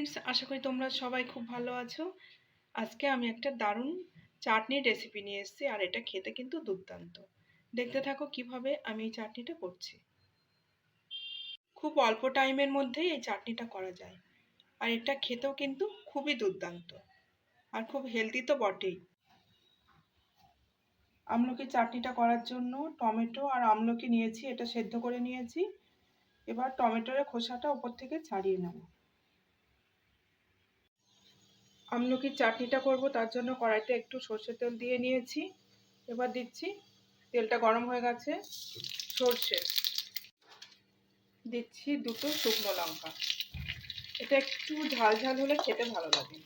Friends, আশা করি তোমরা সবাই খুব ভালো আছো। আজকে আমি একটা দারুণ চাটনির রেসিপি নিয়ে এসেছি, আর এটা খেতে কিন্তু দুর্দান্ত। দেখতে থাকো কিভাবে আমি এই চাটনিটা করছি। খুব অল্প টাইমের মধ্যেই এই চাটনিটা করা যায়, আর এটা খেতেও কিন্তু খুবই দুর্দান্ত, আর খুব হেলদি তো বটেই। আমলকি চাটনিটা করার জন্য টমেটো আর আমলকি নিয়েছি, এটা সেদ্ধ করে নিয়েছি। এবার টমেটোর খোসাটা উপর থেকে ছাড়িয়ে নেব। আমলকির চাটনিটা করব, তার জন্য কড়াইতে একটু সর্ষের তেল দিয়ে নিয়েছি। এবার দিচ্ছি, তেলটা গরম হয়ে গেছে, সর্ষে দিচ্ছি, দুটো শুকনো লঙ্কা। এটা একটু ঝাল ঝাল হলে খেতে ভালো লাগে।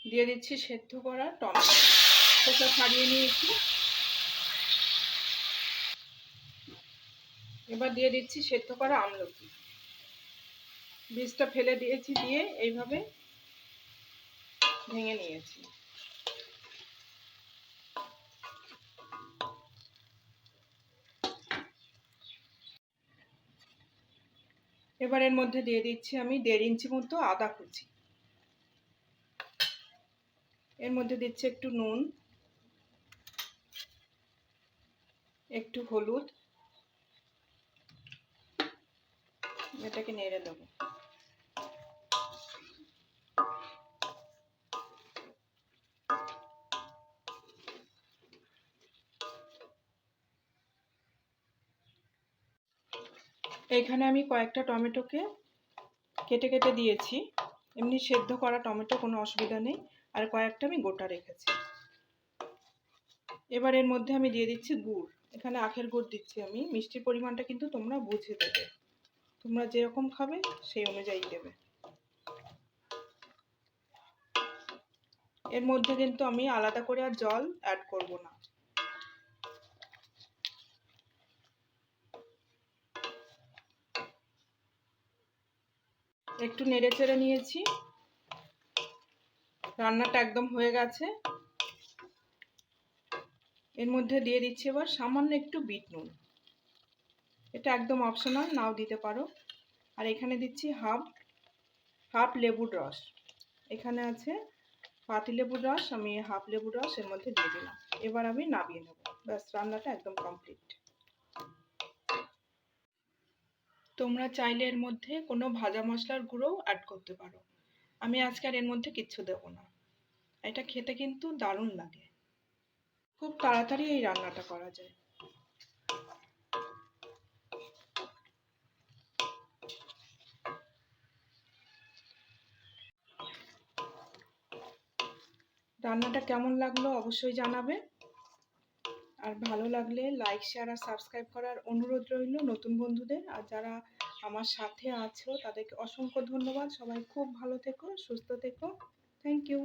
দিয়ে দিচ্ছি সেদ্ধ করা টমেটো, খোসা ছাড়িয়ে নিয়েছি। এবার দিয়ে দিচ্ছি সেদ্ধ করা আমলকি, বীজটা ফেলে দিয়েছি, দিয়ে এইভাবে ভেঙে নিয়েছি। এবার এর মধ্যে দিয়ে দিচ্ছি আমি 1.5 ইঞ্চি মতো আদা কুচি। এর মধ্যে দিচ্ছি একটু নুন, একটু হলুদ, এটাকে নেড়ে দেবো। এইখানে আমি কয়েকটা টমেটোকে কেটে কেটে দিয়েছি, এমনি সেদ্ধ করা টমেটো, কোনো অসুবিধা নেই। আর কয়েকটা আমি গোটা রেখেছি। এবার এর মধ্যে আমি দিয়ে দিচ্ছি গুড়। এখানে আখের গুড় দিচ্ছি আমি। মিষ্টির পরিমাণটা কিন্তু তোমরা বুঝে দেবে, তোমরা যেরকম খাবে সেই অনুযায়ী দেবে। এর মধ্যে কিন্তু আমি আলাদা করে আর জল অ্যাড করব না। একটু নেড়ে চেড়ে নিয়েছি, রান্নাটা একদম হয়ে গেছে। এর মধ্যে দিয়ে দিচ্ছি এবার সামান্য একটু বিট নুন, এটা একদম অপশনাল, নাও দিতে পারো। আর এখানে দিচ্ছি হাফ লেবুর রস। এখানে আছে পাতি লেবুর রস, আমি হাফ লেবুর রস এর মধ্যে দিয়ে দিলাম। এবার আমি নামিয়ে নেব, ব্যাস, রান্নাটা একদম কমপ্লিট। তোমরা চাইলে এর মধ্যে কোনো ভাজা মশলার গুঁড়োও অ্যাড করতে পারো। আমি আজকে আর এর মধ্যে কিচ্ছু দেবো না। এটা খেতে কিন্তু দারুণ লাগে, খুব তাড়াতাড়ি এই রান্নাটা করা যায়। রান্নাটা কেমন লাগলো অবশ্যই জানাবে, আর ভালো লাগলে লাইক, শেয়ার আর সাবস্ক্রাইব করার অনুরোধ রইল নতুন বন্ধুদের। আর যারা আমার সাথে আছো তাদেরকে অসংখ্য ধন্যবাদ। সবাই খুব ভালো থেকো, সুস্থ থেকো। Thank you.